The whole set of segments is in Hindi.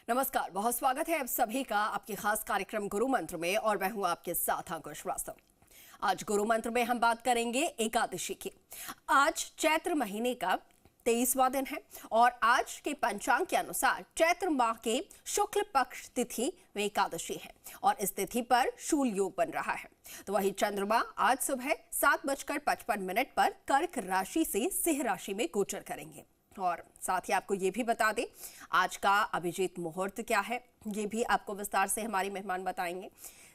नमस्कार, बहुत स्वागत है आप सभी का आपके खास कार्यक्रम गुरु मंत्र में और मैं हूं आपके साथ अंकुश श्रीवास्तव। आज गुरु मंत्र में हम बात करेंगे एकादशी की। आज चैत्र महीने का 23वां दिन है और आज के पंचांग के अनुसार चैत्र माह के शुक्ल पक्ष तिथि में एकादशी है और इस तिथि पर शूल योग बन रहा है। तो वही चंद्रमा आज सुबह 7:55 पर कर्क राशि से सिंह राशि में गोचर करेंगे। और साथ ही आपको ये भी बता दें आज का अभिजीत मुहूर्त क्या है, ये भी आपको विस्तार से हमारी मेहमान बताएंगे।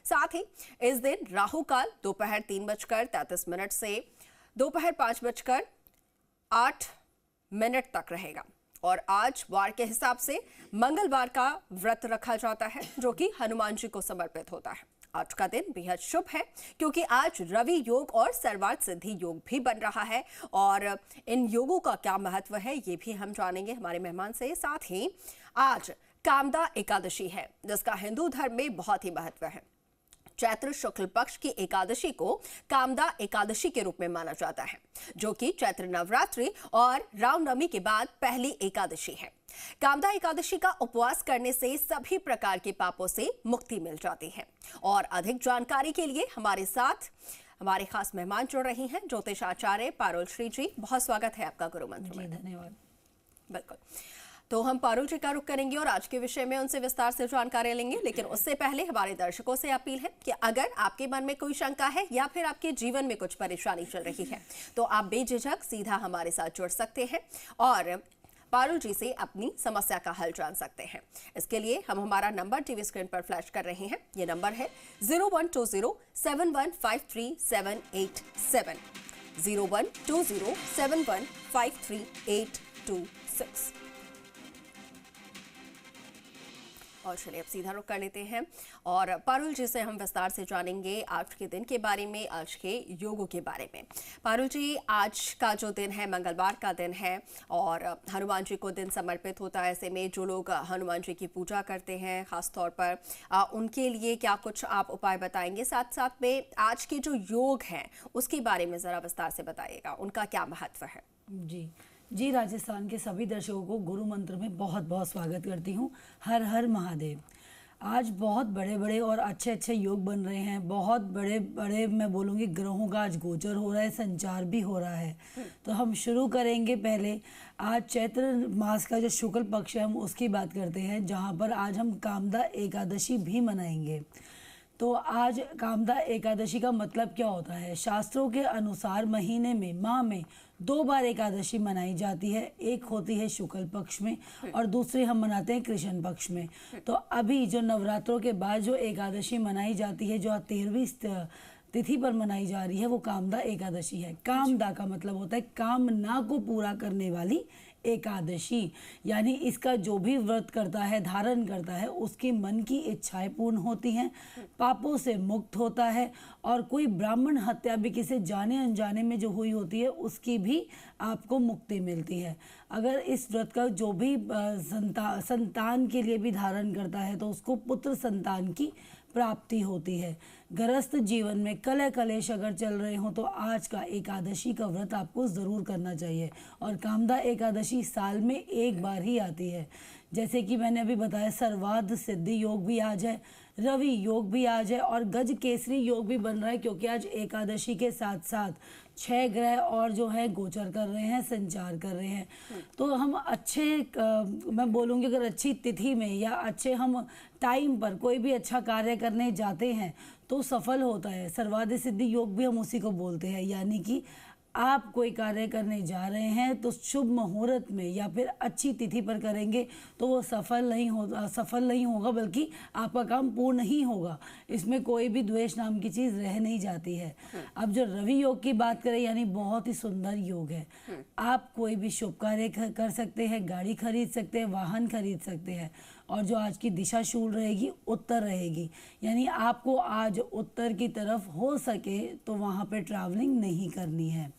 साथ ही इस दिन राहु काल दोपहर 3:33 से दोपहर 5:08 तक रहेगा और आज वार के हिसाब से मंगलवार का व्रत रखा जाता है जो कि हनुमान जी को समर्पित होता है। आज का दिन बेहद शुभ है क्योंकि आज रवि योग और सर्वार्थ सिद्धि योग भी बन रहा है और इन योगों का क्या महत्व है ये भी हम जानेंगे हमारे मेहमान से। साथ ही आज कामदा एकादशी है जिसका हिंदू धर्म में बहुत ही महत्व है। चैत्र शुक्ल पक्ष की एकादशी को कामदा एकादशी के रूप में माना जाता है जो कि चैत्र नवरात्रि और रामनवमी के बाद पहली एकादशी है। कामदा एकादशी का उपवास करने से सभी प्रकार के पापों से मुक्ति मिल जाती है और अधिक जानकारी के लिए हमारे साथ हमारे खास मेहमान जुड़ रही हैं ज्योतिष आचार्य पारुल श्री जी। बहुत स्वागत है आपका गुरु मंत्र में। धन्यवाद। बिल्कुल, तो हम पारुल जी का रुख करेंगे और आज के विषय में उनसे विस्तार से जानकारी लेंगे, लेकिन उससे पहले हमारे दर्शकों से अपील है कि अगर आपके मन में कोई शंका है या फिर आपके जीवन में कुछ परेशानी चल रही है तो आप बेझिझक सीधा हमारे साथ जुड़ सकते हैं और पारुल जी से अपनी समस्या का हल जान सकते हैं। इसके लिए हम हमारा नंबर टीवी स्क्रीन पर फ्लैश कर रहे हैं। ये नंबर है 0120715378 012071537826। और चलिए अब सीधा रुख कर लेते हैं और पारुल जी से हम विस्तार से जानेंगे आज के दिन के बारे में, आज के योगों के बारे में। पारुल जी, आज का जो दिन है मंगलवार का दिन है और हनुमान जी को दिन समर्पित होता है। ऐसे में जो लोग हनुमान जी की पूजा करते हैं खास तौर पर उनके लिए क्या कुछ आप उपाय बताएंगे? साथ साथ में आज के जो योग हैं उसके बारे में ज़रा विस्तार से बताइएगा, उनका क्या महत्व है? जी, राजस्थान के सभी दर्शकों को गुरु मंत्र में बहुत बहुत स्वागत करती हूँ। हर हर महादेव। आज बहुत बड़े बड़े और अच्छे अच्छे योग बन रहे हैं। बहुत बड़े बड़े मैं बोलूँगी ग्रहों का आज गोचर हो रहा है, संचार भी हो रहा है। तो हम शुरू करेंगे पहले आज चैत्र मास का जो शुक्ल पक्ष है हम उसकी बात करते हैं, जहाँ पर आज हम कामदा एकादशी भी मनाएंगे। तो आज कामदा एकादशी का मतलब क्या होता है? शास्त्रों के अनुसार महीने में माह में 2 बार एकादशी मनाई जाती है। एक होती है शुक्ल पक्ष में और दूसरी हम मनाते हैं कृष्ण पक्ष में। तो अभी जो नवरात्रों के बाद जो एकादशी मनाई जाती है, जो 13वीं तिथि पर मनाई जा रही है, वो कामदा एकादशी है। कामदा का मतलब होता है कामना को पूरा करने वाली एकादशी, यानी इसका जो भी व्रत करता है, धारण करता है, उसके मन की इच्छाएं पूर्ण होती हैं, पापों से मुक्त होता है और कोई ब्राह्मण हत्या भी किसी जाने अनजाने में जो हुई होती है उसकी भी आपको मुक्ति मिलती है। अगर इस व्रत का जो भी संतान के लिए भी धारण करता है तो उसको पुत्र संतान की प्राप्ति होती है। गृहस्थ जीवन में कलह कलेश अगर चल रहे हो तो आज का एकादशी का व्रत आपको ज़रूर करना चाहिए। और कामदा एकादशी साल में एक बार ही आती है। जैसे कि मैंने अभी बताया, सर्वार्थ सिद्धि योग भी आज है, रवि योग भी आज है और गज केसरी योग भी बन रहा है क्योंकि आज एकादशी के साथ साथ 6 ग्रह और जो है गोचर कर रहे हैं, संचार कर रहे हैं। तो हम अच्छे मैं बोलूँगी अगर अच्छी तिथि में या अच्छे हम टाइम पर कोई भी अच्छा कार्य करने जाते हैं तो सफल होता है। सर्वार्थ सिद्धि योग भी हम उसी को बोलते हैं, यानी कि आप कोई कार्य करने जा रहे हैं तो शुभ मुहूर्त में या फिर अच्छी तिथि पर करेंगे तो वो सफल नहीं होगा बल्कि आपका काम पूर्ण ही होगा। इसमें कोई भी द्वेष नाम की चीज़ रह नहीं जाती है। अब जो रवि योग की बात करें, यानी बहुत ही सुंदर योग है। आप कोई भी शुभ कार्य कर सकते हैं, गाड़ी खरीद सकते हैं, वाहन खरीद सकते हैं और जो आज की दिशा शूल रहेगी उत्तर रहेगी, यानी आपको आज उत्तर की तरफ हो सके तो वहाँ पे ट्रैवलिंग नहीं करनी है।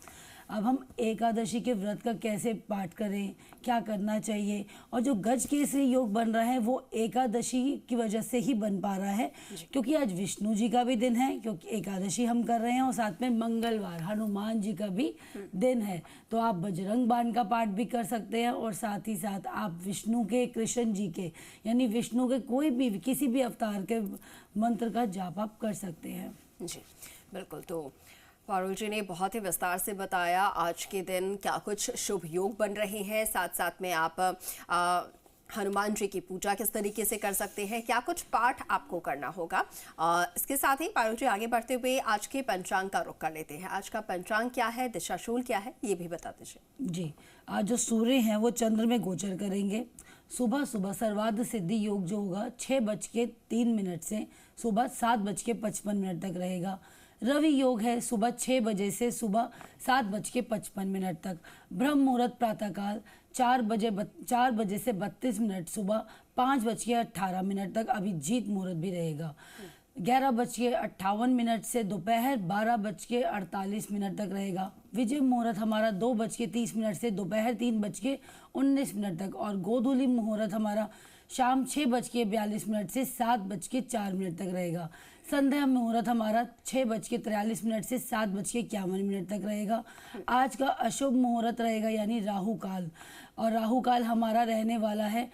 अब हम एकादशी के व्रत का कैसे पाठ करें, क्या करना चाहिए, और जो गज केसरी योग बन रहा है वो एकादशी की वजह से ही बन पा रहा है, क्योंकि आज विष्णु जी का भी दिन है, क्योंकि एकादशी हम कर रहे हैं, और साथ में मंगलवार हनुमान जी का भी दिन है। तो आप बजरंग बाण का पाठ भी कर सकते हैं, और साथ ही साथ आप विष्णु के, कृष्ण जी के, यानी विष्णु के कोई भी किसी भी अवतार के मंत्र का जाप आप कर सकते हैं। जी बिल्कुल। तो पारुल जी ने बहुत ही विस्तार से बताया आज के दिन क्या कुछ शुभ योग बन रहे हैं, साथ साथ में आप हनुमान जी की पूजा किस तरीके से कर सकते हैं, क्या कुछ पाठ आपको करना होगा। इसके साथ ही पारुल जी आगे बढ़ते हुए आज के पंचांग का रुख कर लेते हैं। आज का पंचांग क्या है, दिशाशूल क्या है, ये भी बता दीजिए। जी, आज जो सूर्य हैं वो चंद्र में गोचर करेंगे। सुबह सुबह सर्वार्थ सिद्धि योग जो होगा 6:03 से सुबह 7:55 तक रहेगा। रवि योग है सुबह 6 बजे से सुबह 7:55 तक। ब्रह्म मुहूर्त प्रातःकाल 4 बजे से 32 सुबह 5:18 तक अभिजीत मुहूर्त भी रहेगा। 11:58 से दोपहर 12:48 तक रहेगा। विजय मुहूर्त हमारा 2:30 से दोपहर 3:19 तक, और गोधूली मुहूर्त हमारा शाम 6:42 से 7:04 तक रहेगा। संध्या मुहूर्त हमारा 6:43 से 7:51 तक रहेगा। आज का अशुभ मुहूर्त रहेगा यानी राहु काल, और राहु काल हमारा रहने वाला है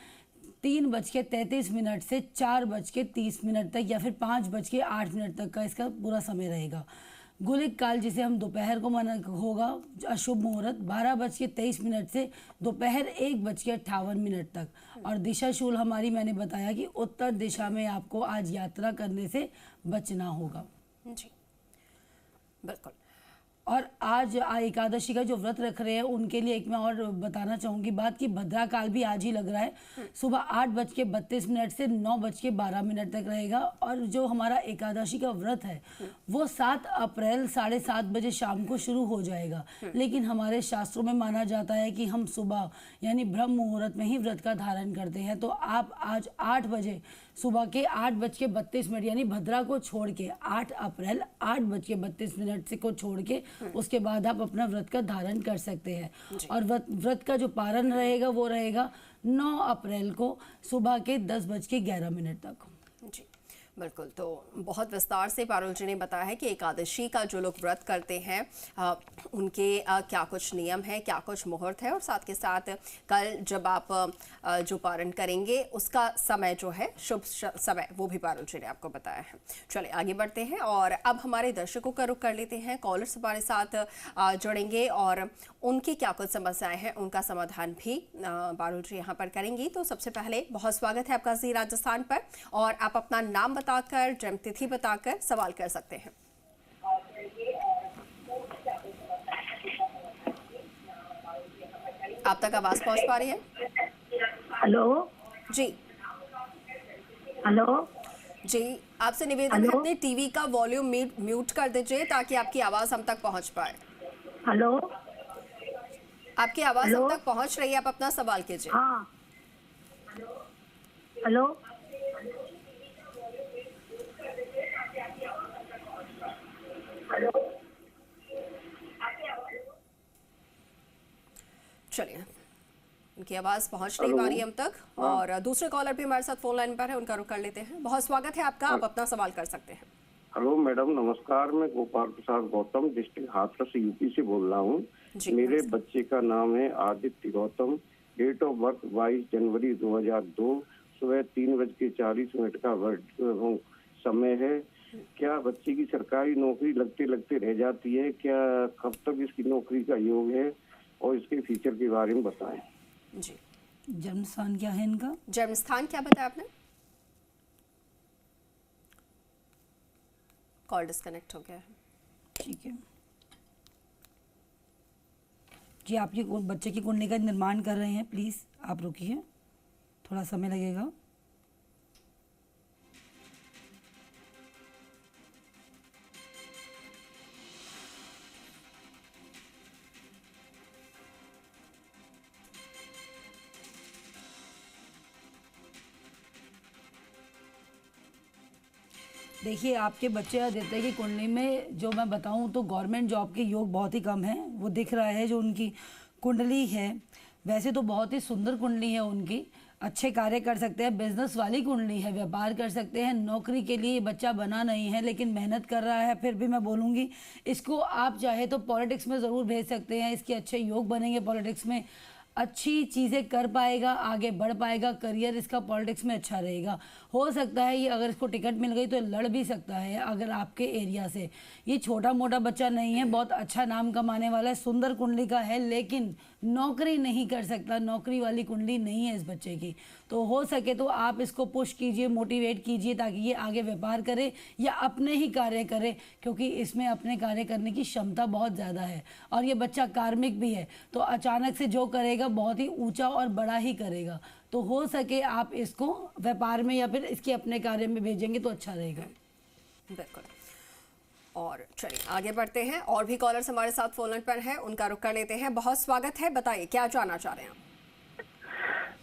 3:33 से 4:30 तक, या फिर 5:08 तक का इसका पूरा समय रहेगा। गुलिक काल जिसे हम दोपहर को माना होगा अशुभ मुहूर्त 12:23 से दोपहर 1:58 तक, और दिशाशूल हमारी मैंने बताया कि उत्तर दिशा में आपको आज यात्रा करने से बचना होगा। जी बिल्कुल। और आज एकादशी का जो व्रत रख रहे हैं उनके लिए एक मैं और बताना चाहूँगी बात कि भद्रा काल भी आज ही लग रहा है। सुबह 8:32 से 9:12 तक रहेगा, और जो हमारा एकादशी का व्रत है वो 7 अप्रैल 7:30 बजे शाम को शुरू हो जाएगा। लेकिन हमारे शास्त्रों में माना जाता है कि हम सुबह यानी ब्रह्म मुहूर्त में ही व्रत का धारण करते हैं। तो आप आज 8 बजे सुबह के 8:32 यानी भद्रा को छोड़ के 8 अप्रैल 8:32 से को छोड़ के उसके बाद आप अपना व्रत का धारण कर सकते हैं। और व्रत का जो पारण रहेगा वो रहेगा 9 अप्रैल को सुबह के 10:11 तक। जी बिल्कुल। तो बहुत विस्तार से पारुल जी ने बताया है कि एकादशी का जो लोग व्रत करते हैं उनके क्या कुछ नियम है, क्या कुछ मुहूर्त है, और साथ के साथ कल जब आप जो पारण करेंगे उसका समय जो है शुभ समय वो भी पारुल जी ने आपको बताया है। चलिए आगे बढ़ते हैं और अब हमारे दर्शकों का रुख कर लेते हैं। कॉलर्स हमारे साथ जुड़ेंगे और उनकी क्या कुछ समस्याएं हैं उनका समाधान भी पारुल जी यहाँ पर करेंगी। तो सबसे पहले बहुत स्वागत है आपका जी राजस्थान पर, और आप अपना नाम बताकर जन्म तिथि बताकर सवाल कर सकते हैं। आप तक आवाज पहुंच पा रही है? हेलो जी हेलो जी, आपसे निवेदन है अपने टीवी का वॉल्यूम म्यूट कर दीजिए ताकि आपकी आवाज हम तक पहुंच पाए। हेलो आपकी आवाज हम तक पहुंच रही है, आप अपना सवाल कीजिए। हाँ हेलो चलिए, उनकी आवाज पहुंच नहीं पा रही हम तक, और दूसरे कॉलर भी हमारे साथ फोन लाइन पर है, उनका रुख कर लेते हैं। बहुत स्वागत है आपका, आप अपना सवाल कर सकते हैं। हेलो मैडम नमस्कार, मैं गोपाल प्रसाद गौतम डिस्ट्रिक्ट हाथरस यूपी से बोल रहा हूँ। मेरे बच्चे का नाम है Aditya Gautam. Date of birth 22 जनवरी 2002, सुबह 3:40 का समय है। क्या बच्चे की सरकारी नौकरी लगते लगते रह जाती है? क्या कब तक इसकी नौकरी का योग है, और इसके फीचर के बारे में बताएं। जी, जन्म स्थान क्या है इनका? जन्म स्थान क्या बताया आपने? कॉल डिस्कनेक्ट हो गया है। ठीक है जी, आपकी बच्चे की कुंडली का निर्माण कर रहे हैं, प्लीज़ आप रुकिए, थोड़ा समय लगेगा। देखिए, आपके बच्चे आदित्य की कुंडली में जो मैं बताऊं तो गवर्नमेंट जॉब के योग बहुत ही कम है। वो दिख रहा है जो उनकी कुंडली है, वैसे तो बहुत ही सुंदर कुंडली है उनकी, अच्छे कार्य कर सकते हैं, बिजनेस वाली कुंडली है, व्यापार कर सकते हैं। नौकरी के लिए बच्चा बना नहीं है लेकिन मेहनत कर रहा है। फिर भी मैं बोलूँगी इसको आप चाहे तो पॉलिटिक्स में ज़रूर भेज सकते हैं। इसके अच्छे योग बनेंगे, पॉलिटिक्स में अच्छी चीज़ें कर पाएगा, आगे बढ़ पाएगा, करियर इसका पॉलिटिक्स में अच्छा रहेगा। हो सकता है ये अगर इसको टिकट मिल गई तो लड़ भी सकता है अगर आपके एरिया से। ये छोटा मोटा बच्चा नहीं है, बहुत अच्छा नाम कमाने वाला है, सुंदर कुंडली का है, लेकिन नौकरी नहीं कर सकता, नौकरी वाली कुंडली नहीं है इस बच्चे की। तो हो सके तो आप इसको पुश कीजिए, मोटिवेट कीजिए ताकि ये आगे व्यापार करे या अपने ही कार्य करे, क्योंकि इसमें अपने कार्य करने की क्षमता बहुत ज़्यादा है। और ये बच्चा कार्मिक भी है, तो अचानक से जो करेगा बहुत ही ऊंचा और बड़ा ही करेगा। तो हो सके आप इसको व्यापार में या फिर इसके अपने कार्य में भेजेंगे तो अच्छा रहेगा। बिल्कुल। और चलिए आगे बढ़ते हैं, और भी कॉलर्स हमारे साथ फोन लाइन पर हैं, उनका रुख कर लेते हैं। बहुत स्वागत है, बताइए क्या जानना चाह रहे हैं आप?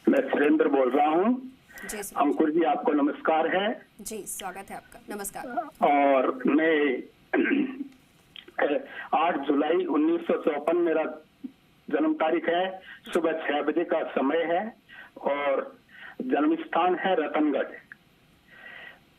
मैं सुरेंद्र बोल रहा हूँ। जी अंकुर जी, आपको नमस्कार है। जी, स्वागत है आपका। नमस्कार। और मैं 8 जुलाई 1954 मेरा जन्म तारीख है, सुबह 6 बजे का समय है और जन्म स्थान है रतनगढ़।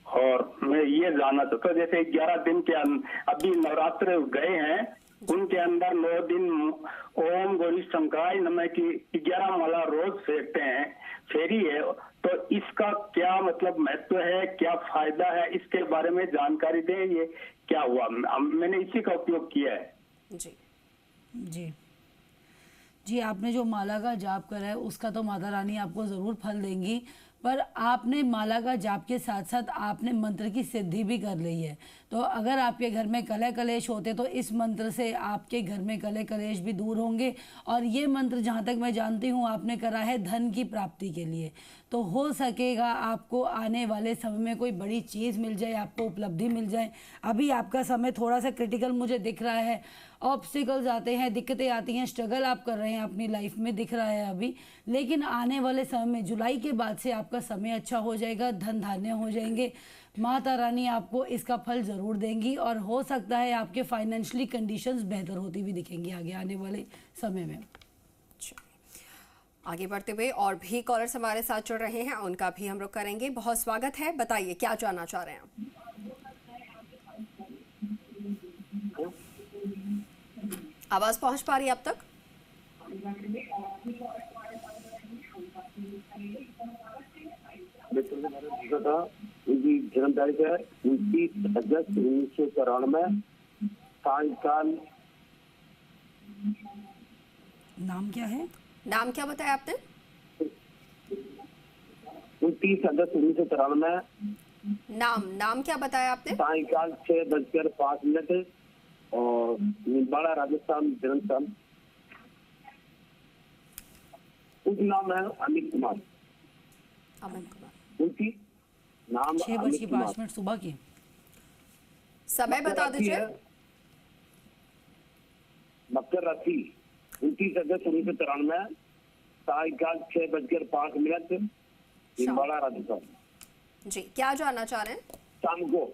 और मैं ये जानना चाहता हूँ, जैसे 11 दिन के अभी नवरात्र गए हैं, उनके अंदर 9 दिन ओम गौरी शंकराय नमः की 11 माला रोज फेंकते हैं, फेरी है, तो इसका क्या मतलब महत्व है, क्या फायदा है, इसके बारे में जानकारी दें। ये क्या हुआ, मैंने इसी का उपयोग किया है। जी जी जी, आपने जो माला का जाप करा है उसका तो माता रानी आपको ज़रूर फल देंगी, पर आपने माला का जाप के साथ साथ आपने मंत्र की सिद्धि भी कर ली है। तो अगर आपके घर में कलह कलेश होते तो इस मंत्र से आपके घर में कलह कलेश भी दूर होंगे। और ये मंत्र जहाँ तक मैं जानती हूँ आपने करा है धन की प्राप्ति के लिए। तो हो सकेगा आपको आने वाले समय में कोई बड़ी चीज़ मिल जाए, आपको उपलब्धि मिल जाए। अभी आपका समय थोड़ा सा क्रिटिकल मुझे दिख रहा है, ऑब्स्टिकल्स आते हैं, दिक्कतें आती हैं, स्ट्रगल आप कर रहे हैं अपनी लाइफ में, दिख रहा है अभी। लेकिन आने वाले समय में जुलाई के बाद से आपका समय अच्छा हो जाएगा, धन धान्य हो जाएंगे, माता रानी आपको इसका फल ज़रूर देंगी। और हो सकता है आपके फाइनेंशियली कंडीशंस बेहतर होती भी दिखेंगी आगे आने वाले समय में। आगे बढ़ते हुए और भी कॉलर्स हमारे साथ जुड़ रहे हैं, उनका भी हम रुख करेंगे। बहुत स्वागत है, बताइए क्या जानना चाह रहे हैं आप? आवाज पहुंच पा रही है अब तक? उनकी जन्म तारीख है 29 अगस्त 1994, सायकाल। नाम क्या है? नाम क्या बताया आपने? 29 अगस्त 1994, नाम क्या बताया आपने? सायकाल 6:05 और निम्बाड़ा राजस्थान जन्म स्थान। उनका नाम है अमित कुमार। उनकी नाम 6:05 सुबह की। समय बता दीजिए। मकर राशि 29 अगस्त 1994, सायकाल 6:05, निम्बाड़ा राजस्थान। जी, क्या जानना चाह रहे हैं? शाम को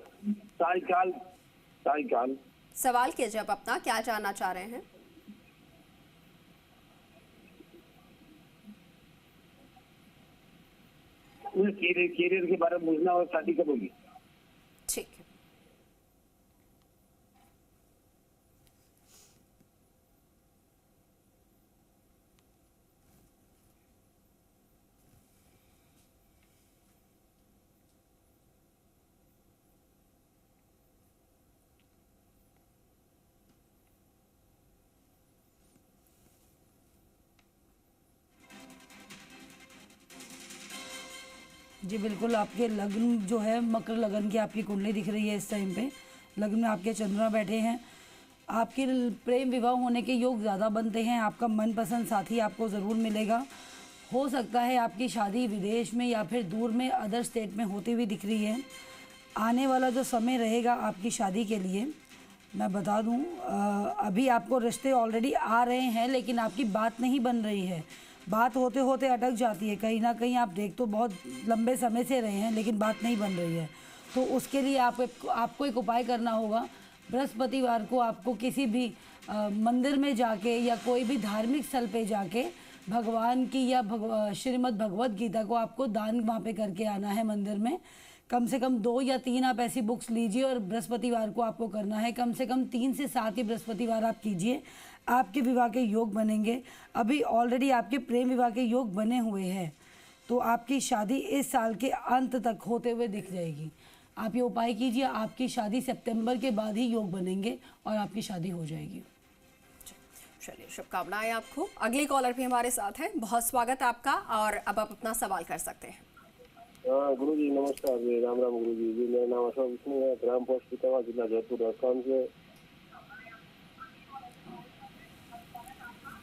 सायकाल। सवाल कीजिए आप अपना, क्या जानना चाह रहे हैं? कैरियर के बारे में पूछना और शादी कब होगी। ठीक है। जी बिल्कुल, आपके लग्न जो है मकर लगन की आपकी कुंडली दिख रही है इस टाइम पे। लग्न में आपके चंद्रमा बैठे हैं, आपके प्रेम विवाह होने के योग ज़्यादा बनते हैं, आपका मनपसंद साथी आपको ज़रूर मिलेगा। हो सकता है आपकी शादी विदेश में या फिर दूर में अदर स्टेट में होती हुई दिख रही है। आने वाला जो समय रहेगा आपकी शादी के लिए मैं बता दूं, अभी आपको रिश्ते ऑलरेडी आ रहे हैं लेकिन आपकी बात नहीं बन रही है, बात होते होते अटक जाती है। कहीं ना कहीं आप देख तो बहुत लंबे समय से रहे हैं लेकिन बात नहीं बन रही है। तो उसके लिए आपको एक उपाय करना होगा। बृहस्पतिवार को आपको किसी भी मंदिर में जाके या कोई भी धार्मिक स्थल पे जाके भगवान की या श्रीमद् भगवत गीता को आपको दान वहाँ पे करके आना है मंदिर में। कम से कम 2 या 3 आप ऐसी बुक्स लीजिए और बृहस्पतिवार को आपको करना है। कम से कम 3 से 7 ही बृहस्पतिवार आप कीजिए, आपके विवाह के योग बनेंगे। अभी ऑलरेडी आपके प्रेम विवाह के योग बने हुए हैं, तो आपकी शादी इस साल के अंत तक होते हुए दिख जाएगी। आप ये उपाय कीजिए, आपकी शादी सितंबर के बाद ही योग बनेंगे और आपकी शादी हो जाएगी। चलिए, शुभकामनाएं आपको। अगली कॉलर भी हमारे साथ है, बहुत स्वागत आपका, और अब आप अपना सवाल कर सकते हैं। गुरु जी नमस्कार जी, राम राम गुरु जी। मेरा नाम अशोक विष्णु है, ग्राम पोस्ट पितावा, जिला जयपुर, राजस्थान से।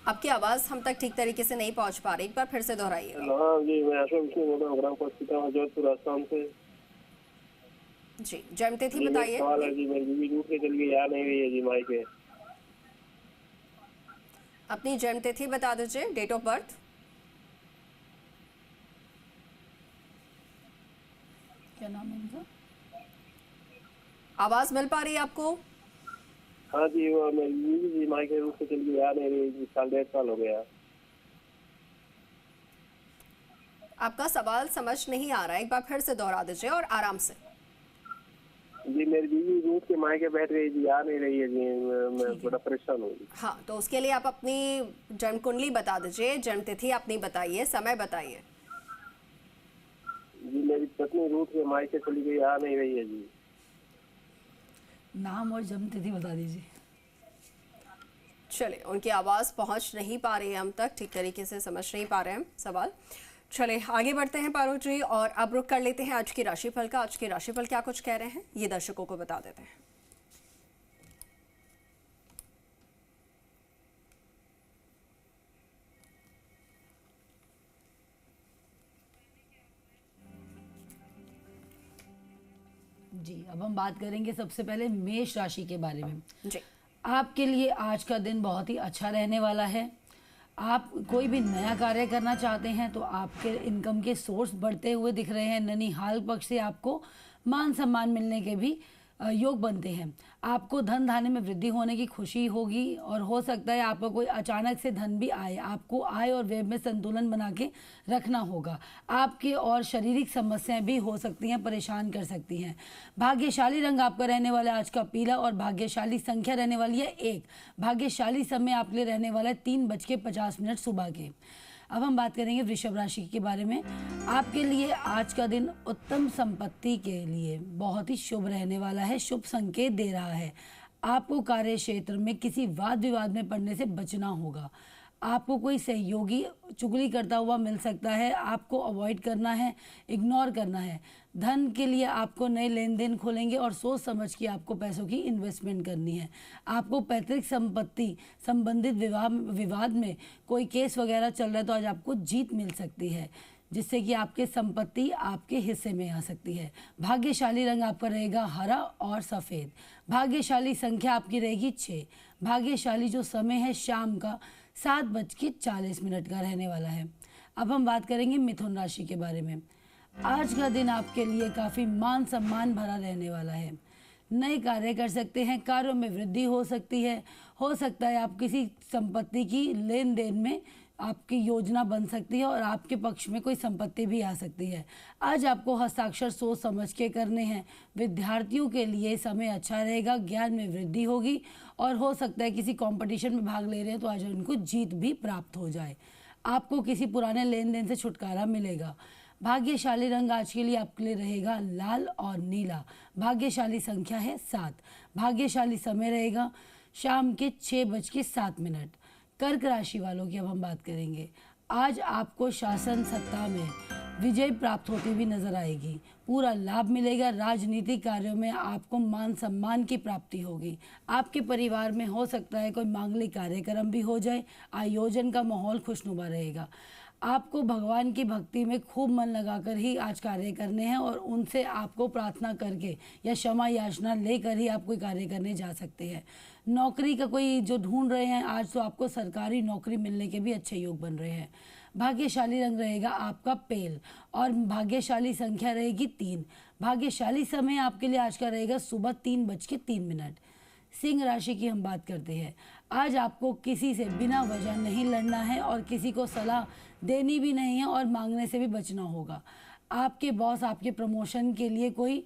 आपकी आवाज हम तक ठीक तरीके से नहीं पहुंच पा रही, एक बार फिर से दोहराइएगा। हाँ जी, मैं अशोक विष्णु बोल रहा हूँ, ग्राम पोस्ट पितावा, जयपुर, राजस्थान से। जी, जन्म तिथि बताइए। सवाल है जी, मेरी बीवी दूर के चल गई, आ नहीं रही है जी मायके। अपनी जन्म तिथि बता दीजिए, डेट ऑफ बर्थ। क्या नाम है उनका? आवाज मिल पा रही है आपको? हाँ जी, वो मेरी बीवी जी मायके रूप से चल गई, आ नहीं रही जी, 1.5 साल हो गया। आपका सवाल समझ नहीं आ रहा है, एक बार फिर से दोहरा दीजिए और आराम से। जी मेरी बीवी रूप के मायके बैठ रही जी, आ नहीं रही है जी, मैं बड़ा परेशान हूँ। हाँ, तो उसके लिए आप अपनी जन्म कुंडली बता दीजिए, जन्म तिथि अपनी बताइए, समय बताइए। जी मेरी पत्नी रूप के मायके चली गई, आ नहीं रही है जी। नाम और जन्म तिथि बता दीजिए। चलिए, उनकी आवाज पहुंच नहीं पा रही है, हम तक ठीक तरीके से समझ नहीं पा रहे हैं सवाल। चलिए आगे बढ़ते हैं पारो जी, और अब रुक कर लेते हैं आज की राशिफल का। आज की राशिफल क्या कुछ कह रहे हैं ये दर्शकों को बता देते हैं। जी, अब हम बात करेंगे सबसे पहले मेष राशि के बारे में। जी, आपके लिए आज का दिन बहुत ही अच्छा रहने वाला है। आप कोई भी नया कार्य करना चाहते हैं तो आपके इनकम के सोर्स बढ़ते हुए दिख रहे हैं। ननिहाल पक्ष से आपको मान सम्मान मिलने के भी योग बनते हैं। आपको धन धान्य में वृद्धि होने की खुशी होगी और हो सकता है आपको कोई अचानक से धन भी आए। आपको आय और व्यय में संतुलन बना के रखना होगा। आपके और शारीरिक समस्याएं भी हो सकती हैं, परेशान कर सकती हैं। भाग्यशाली रंग आपका रहने वाला है आज का पीला, और भाग्यशाली संख्या रहने वाली है 1। भाग्यशाली समय आपके लिए रहने वाला है 3:50 सुबह के। अब हम बात करेंगे वृषभ राशि के बारे में। आपके लिए आज का दिन उत्तम संपत्ति के लिए बहुत ही शुभ रहने वाला है, शुभ संकेत दे रहा है। आपको कार्य क्षेत्र में किसी वाद विवाद में पड़ने से बचना होगा। आपको कोई सहयोगी चुगली करता हुआ मिल सकता है, आपको अवॉइड करना है, इग्नोर करना है। धन के लिए आपको नए लेन देन खोलेंगे और सोच समझ के आपको पैसों की इन्वेस्टमेंट करनी है। आपको पैतृक संपत्ति संबंधित विवाद में कोई केस वगैरह चल रहा है तो आज आपको जीत मिल सकती है, जिससे कि आपके संपत्ति आपके हिस्से में आ सकती है। भाग्यशाली रंग आपका रहेगा हरा और सफ़ेद। भाग्यशाली संख्या आपकी रहेगी 6। भाग्यशाली जो समय है शाम का 7:40 का रहने वाला है। अब हम बात करेंगे मिथुन राशि के बारे में। आज का दिन आपके लिए काफ़ी मान सम्मान भरा रहने वाला है। नए कार्य कर सकते हैं, कार्यों में वृद्धि हो सकती है। हो सकता है आप किसी संपत्ति की लेन देन में आपकी योजना बन सकती है और आपके पक्ष में कोई संपत्ति भी आ सकती है। आज आपको हस्ताक्षर सोच समझ के करने हैं। विद्यार्थियों के लिए समय अच्छा रहेगा, ज्ञान में वृद्धि होगी और हो सकता है किसी कंपटीशन में भाग ले रहे हैं तो आज उनको जीत भी प्राप्त हो जाए। आपको किसी पुराने लेन देन से छुटकारा मिलेगा। भाग्यशाली रंग आज के लिए आपके लिए रहेगा लाल और नीला। भाग्यशाली संख्या है 7। भाग्यशाली समय रहेगा शाम के 6:07। कर्क राशि वालों की अब हम बात करेंगे। आज आपको शासन सत्ता में विजय प्राप्त होती हुई नजर आएगी। पूरा लाभ मिलेगा। राजनीतिक कार्यों में आपको मान सम्मान की प्राप्ति होगी। आपके परिवार में हो सकता है कोई मांगलिक कार्यक्रम भी हो जाए। आयोजन का माहौल खुशनुमा रहेगा। आपको भगवान की भक्ति में खूब मन लगाकर ही आज कार्य करने हैं और उनसे आपको प्रार्थना करके या क्षमा याचना लेकर ही आप कोई कार्य करने जा सकते हैं। नौकरी का कोई जो ढूंढ रहे हैं आज तो आपको सरकारी नौकरी मिलने के भी अच्छे योग बन रहे हैं। भाग्यशाली रंग रहेगा आपका पेल और भाग्यशाली संख्या रहेगी 3। भाग्यशाली समय आपके लिए आज का रहेगा सुबह 3:03। सिंह राशि की हम बात करते हैं। आज आपको किसी से बिना वजह नहीं लड़ना है और किसी को सलाह देनी भी नहीं है और मांगने से भी बचना होगा। आपके बॉस आपके प्रमोशन के लिए कोई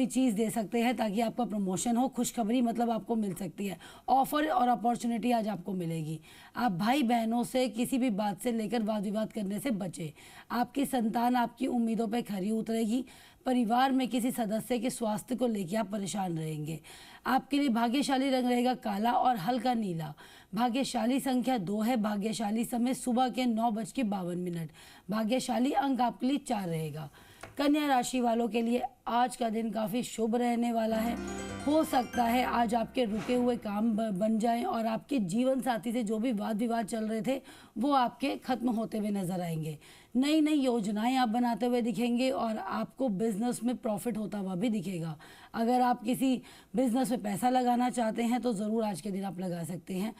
चीज़ दे सकते हैं ताकि आपका प्रमोशन हो। खुशखबरी मतलब आपको मिल सकती है, ऑफर और अपॉर्चुनिटी आज आपको मिलेगी। आप भाई बहनों से किसी भी बात से लेकर वाद विवाद करने से बचें। आपकी संतान आपकी उम्मीदों पर खरी उतरेगी। परिवार में किसी सदस्य के स्वास्थ्य को लेकर आप परेशान रहेंगे। आपके लिए भाग्यशाली रंग रहेगा काला और हल्का नीला। भाग्यशाली संख्या 2 है। भाग्यशाली समय सुबह के 9:52। भाग्यशाली अंक आपके लिए 4 रहेगा। कन्या राशि वालों के लिए आज का दिन काफ़ी शुभ रहने वाला है। हो सकता है आज आपके रुके हुए काम बन जाएं और आपके जीवन साथी से जो भी वाद विवाद चल रहे थे वो आपके खत्म होते हुए नजर आएंगे। नई नई योजनाएं आप बनाते हुए दिखेंगे और आपको बिजनेस में प्रॉफिट होता हुआ भी दिखेगा। अगर आप किसी बिजनेस में पैसा लगाना चाहते हैं तो ज़रूर आज के दिन आप लगा सकते हैं।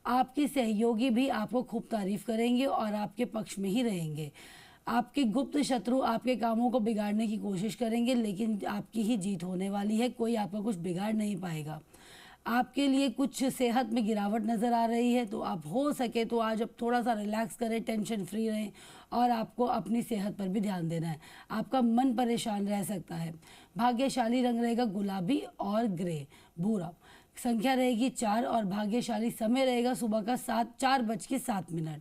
आपके सहयोगी भी आपको खूब तारीफ करेंगे और आपके पक्ष में ही रहेंगे। आपके गुप्त शत्रु आपके कामों को बिगाड़ने की कोशिश करेंगे, लेकिन आपकी ही जीत होने वाली है। कोई आपका कुछ बिगाड़ नहीं पाएगा। आपके लिए कुछ सेहत में गिरावट नज़र आ रही है, तो आप हो सके तो आज अब थोड़ा सा रिलैक्स करें, टेंशन फ्री रहें और आपको अपनी सेहत पर भी ध्यान देना है। आपका मन परेशान रह सकता है। भाग्यशाली रंग रहेगा गुलाबी और ग्रे भूरा। संख्या रहेगी 4 और भाग्यशाली समय रहेगा सुबह का 4:07।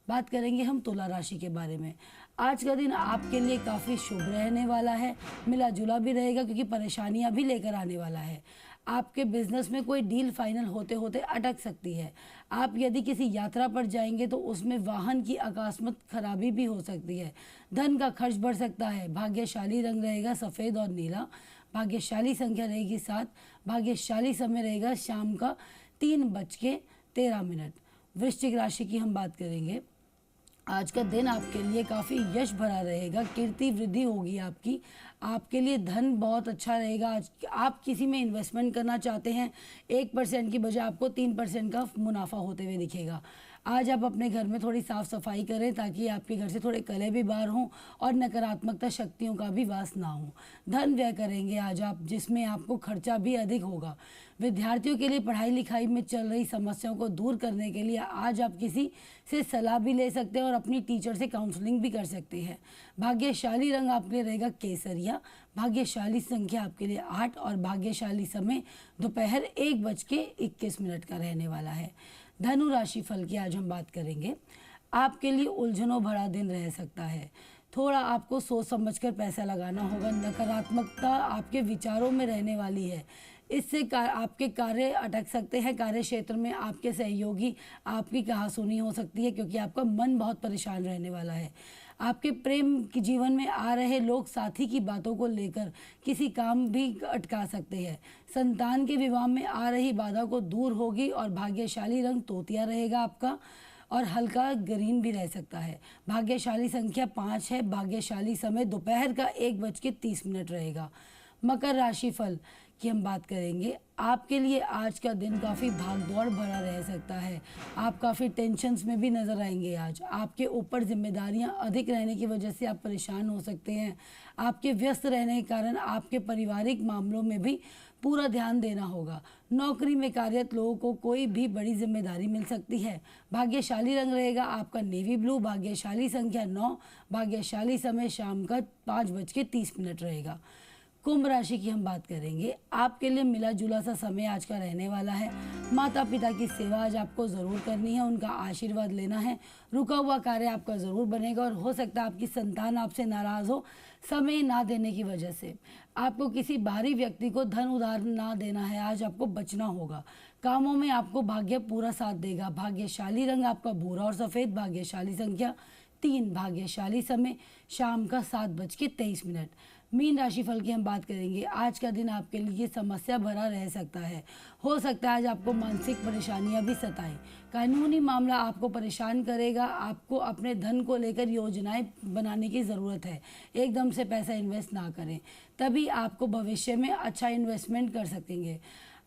बात करेंगे हम तुला राशि के बारे में। आज का दिन आपके लिए काफ़ी शुभ रहने वाला है। मिला जुला भी रहेगा क्योंकि परेशानियां भी लेकर आने वाला है। आपके बिजनेस में कोई डील फाइनल होते होते अटक सकती है। आप यदि किसी यात्रा पर जाएंगे तो उसमें वाहन की अकस्मात खराबी भी हो सकती है। धन का खर्च बढ़ सकता है। भाग्यशाली रंग रहेगा सफ़ेद और नीला। भाग्यशाली संख्या रहेगी 7। भाग्यशाली समय रहेगा शाम का 3:13। वृश्चिक राशि की हम बात करेंगे। आज का दिन आपके लिए काफ़ी यश भरा रहेगा। कीर्ति वृद्धि होगी आपकी। आपके लिए धन बहुत अच्छा रहेगा। आज आप किसी में इन्वेस्टमेंट करना चाहते हैं, 1% की बजाय आपको 3% का मुनाफा होते हुए दिखेगा। आज आप अपने घर में थोड़ी साफ़ सफाई करें ताकि आपके घर से थोड़े कले भी बाहर हों और नकारात्मकता शक्तियों का भी वास ना हो। धन व्यय करेंगे आज आप, जिसमें आपको खर्चा भी अधिक होगा। विद्यार्थियों के लिए पढ़ाई लिखाई में चल रही समस्याओं को दूर करने के लिए आज आप किसी से सलाह भी ले सकते हैं और अपनी टीचर से काउंसलिंग भी कर सकते हैं। भाग्यशाली रंग आपके लिए रहेगा केसरिया। भाग्यशाली संख्या आपके लिए 8 और भाग्यशाली समय दोपहर 1:21 का रहने वाला है। धनु राशि फल की आज हम बात करेंगे। आपके लिए उलझनों भरा दिन रह सकता है। थोड़ा आपको सोच समझकर पैसा लगाना होगा। नकारात्मकता आपके विचारों में रहने वाली है। इससे आपके कार्य अटक सकते हैं। कार्य क्षेत्र में आपके सहयोगी आपकी कहासुनी हो सकती है क्योंकि आपका मन बहुत परेशान रहने वाला है। आपके प्रेम के जीवन में आ रहे लोग साथी की बातों को लेकर किसी काम भी अटका सकते हैं। संतान के विवाह में आ रही बाधा को दूर होगी और भाग्यशाली रंग तोतिया रहेगा आपका और हल्का ग्रीन भी रह सकता है। भाग्यशाली संख्या 5 है। भाग्यशाली समय दोपहर का 1:30 रहेगा। मकर राशि फल की हम बात करेंगे। आपके लिए आज का दिन काफ़ी भागदौड़ भरा रह सकता है। आप काफ़ी टेंशन्स में भी नज़र आएंगे। आज आपके ऊपर जिम्मेदारियां अधिक रहने की वजह से आप परेशान हो सकते हैं। आपके व्यस्त रहने के कारण आपके पारिवारिक मामलों में भी पूरा ध्यान देना होगा। नौकरी में कार्यरत लोगों को कोई भी बड़ी जिम्मेदारी मिल सकती है। भाग्यशाली रंग रहेगा आपका नेवी ब्लू। भाग्यशाली संख्या 9। भाग्यशाली समय शाम का 5:30 रहेगा। कुंभ राशि की हम बात करेंगे। आपके लिए मिला जुला सा समय आज का रहने वाला है। माता पिता की सेवा आज आपको ज़रूर करनी है, उनका आशीर्वाद लेना है। रुका हुआ कार्य आपका ज़रूर बनेगा और हो सकता है आपकी संतान आपसे नाराज़ हो समय ना देने की वजह से। आपको किसी बाहरी व्यक्ति को धन उधार ना देना है। आज आपको बचना होगा। कामों में आपको भाग्य पूरा साथ देगा। भाग्यशाली रंग आपका भूरा और सफ़ेद। भाग्यशाली संख्या 3। भाग्यशाली समय शाम का 7:23। मीन राशि फल की हम बात करेंगे। आज का दिन आपके लिए समस्या भरा रह सकता है। हो सकता है आज आपको मानसिक परेशानियां भी सताएं। कानूनी मामला आपको परेशान करेगा। आपको अपने धन को लेकर योजनाएं बनाने की ज़रूरत है। एकदम से पैसा इन्वेस्ट ना करें, तभी आपको भविष्य में अच्छा इन्वेस्टमेंट कर सकेंगे।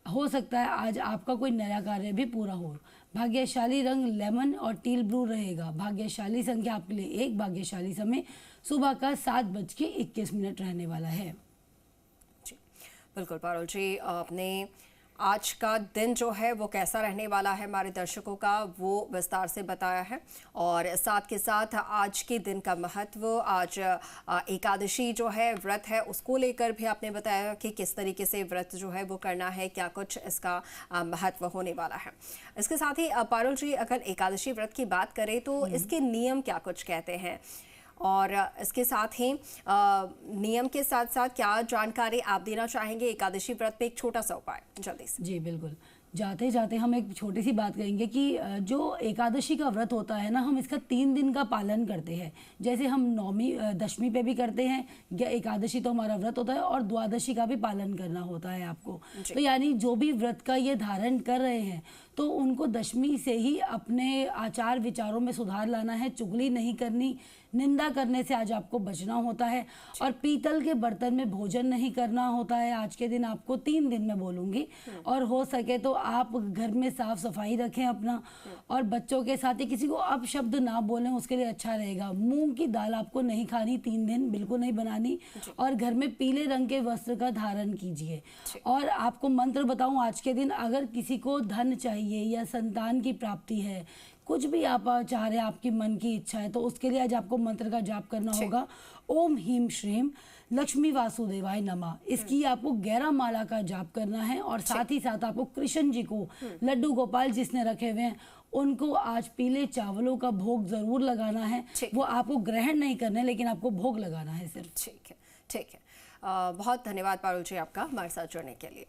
हो सकता है आज आपका कोई नया कार्य भी पूरा हो। भाग्यशाली रंग लेमन और टील ब्लू रहेगा। भाग्यशाली संख्या आपके लिए 1, भाग्यशाली समय सुबह का 7:21 रहने वाला है। जी बिल्कुल पारुल जी, आपने आज का दिन जो है वो कैसा रहने वाला है हमारे दर्शकों का वो विस्तार से बताया है, और साथ के साथ आज के दिन का महत्व, आज एकादशी जो है व्रत है उसको लेकर भी आपने बताया कि किस तरीके से व्रत जो है वो करना है, क्या कुछ इसका महत्व होने वाला है। इसके साथ ही पारुल जी, अगर एकादशी व्रत की बात करें तो इसके नियम क्या कुछ कहते हैं, और इसके साथ ही नियम के साथ साथ क्या जानकारी आप देना चाहेंगे एकादशी व्रत पे? एक छोटा सा उपाय जल्दी से। जी बिल्कुल, जाते जाते हम एक छोटी सी बात करेंगे कि जो एकादशी का व्रत होता है ना, हम इसका 3 दिन का पालन करते हैं। जैसे हम नौमी दशमी पे भी करते हैं, या एकादशी तो हमारा व्रत होता है, और द्वादशी का भी पालन करना होता है आपको। तो यानी जो भी व्रत का ये धारण कर रहे हैं तो उनको दशमी से ही अपने आचार विचारों में सुधार लाना है। चुगली नहीं करनी, निंदा करने से आज आपको बचना होता है, और पीतल के बर्तन में भोजन नहीं करना होता है। आज के दिन आपको 3 दिन में बोलूँगी, और हो सके तो आप घर में साफ सफाई रखें अपना, और बच्चों के साथ ही किसी को अपशब्द ना बोलें, उसके लिए अच्छा रहेगा। मूंग की दाल आपको नहीं खानी 3 दिन, बिल्कुल नहीं बनानी, और घर में पीले रंग के वस्त्र का धारण कीजिए। और आपको मंत्र बताऊं, आज के दिन अगर किसी को धन चाहिए या संतान की प्राप्ति है, कुछ भी आप चाह रहे हैं, आपकी मन की इच्छा है, तो उसके लिए आज आपको मंत्र का जाप करना होगा। ओम ह्रीम श्रीम लक्ष्मी वासुदेवाय नमः। इसकी आपको 11 माला का जाप करना है, और साथ ही साथ आपको कृष्ण जी को, लड्डू गोपाल जिसने रखे हुए हैं उनको आज पीले चावलों का भोग जरूर लगाना है। वो आपको ग्रहण नहीं करना है, लेकिन आपको भोग लगाना है सिर्फ। ठीक है, ठीक है। बहुत धन्यवाद पारुल जी आपका हमारे साथ जुड़ने के लिए।